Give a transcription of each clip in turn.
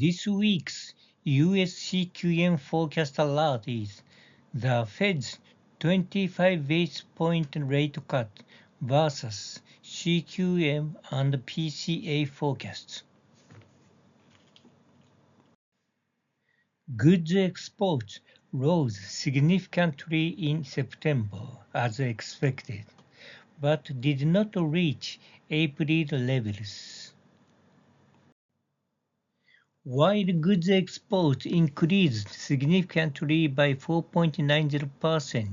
This week's US CQM Forecast Alert is the Fed's 25 basis point rate cut versus CQM and PCA forecasts. Goods exports rose significantly in September as expected, but did not reach April levels. While goods exports increased significantly by 4.90%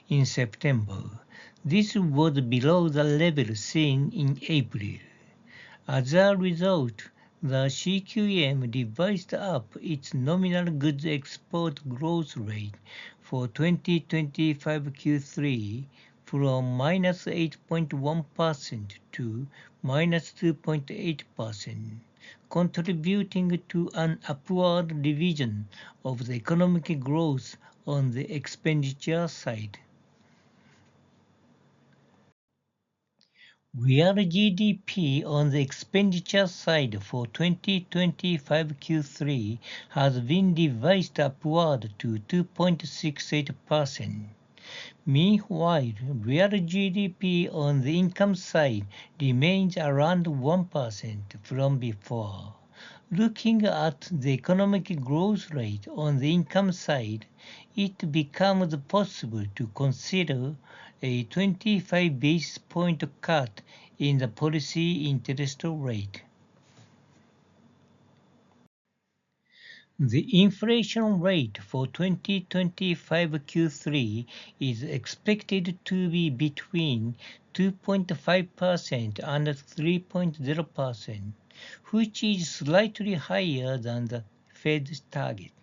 in September, this was below the level seen in April. As a result, the CQM revised up its nominal goods export growth rate for 2025 Q3 from -8.1% to -2.8%. Contributing to an upward revision of the economic growth on the expenditure side. Real GDP on the expenditure side for 2025 Q3 has been revised upward to 2.68%. Meanwhile, real GDP on the income side remains around 1% from before. Looking at the economic growth rate on the income side, it becomes possible to consider a 25 basis point cut in the policy interest rate. The inflation rate for 2025 Q3 is expected to be between 2.5% and 3.0%, which is slightly higher than the Fed's target.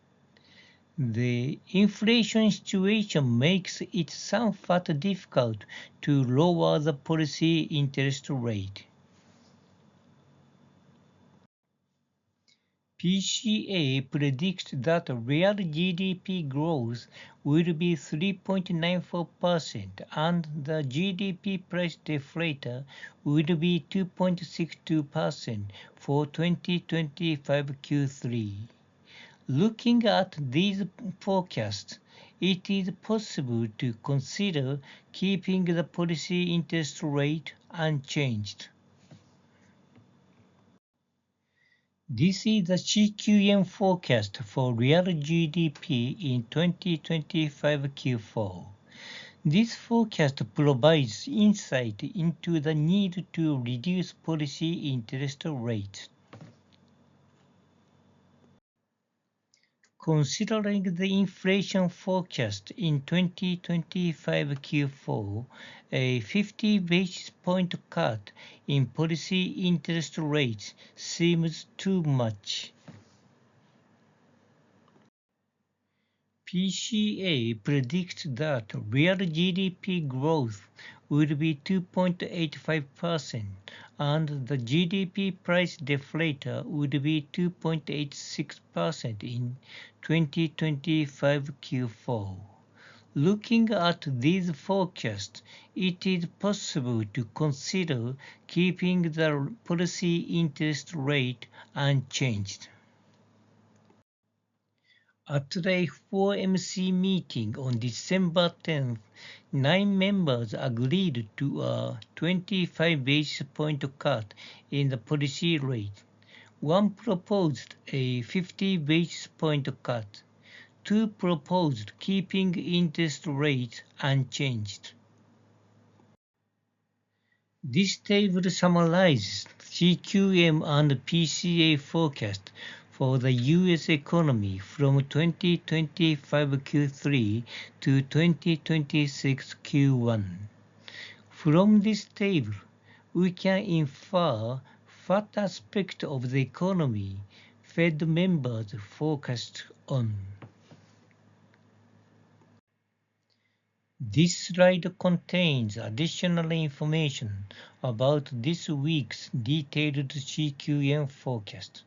The inflation situation makes it somewhat difficult to lower the policy interest rate. PCA predicts that real GDP growth will be 3.94% and the GDP price deflator will be 2.62% for 2025 Q3. Looking at these forecasts, it is possible to consider keeping the policy interest rate unchanged. This is the CQM forecast for real GDP in 2025 Q4. This forecast provides insight into the need to reduce policy interest rates. Considering the inflation forecast in 2025 Q4, a 50 basis point cut in policy interest rates seems too much. PCA predicts that real GDP growth will be 2.85% and the GDP price deflator would be 2.86% in 2025 Q4. Looking at these forecasts, it is possible to consider keeping the policy interest rate unchanged. At the FOMC meeting on December 10th, 9 members agreed to a 25 basis point cut in the policy rate. One proposed a 50 basis point cut. Two proposed keeping interest rates unchanged. This table summarizes CQM and PCA forecast for the US economy from 2025 Q3 to 2026 Q1. From this table, we can infer what aspect of the economy Fed members focused on. This slide contains additional information about this week's detailed CQM forecast.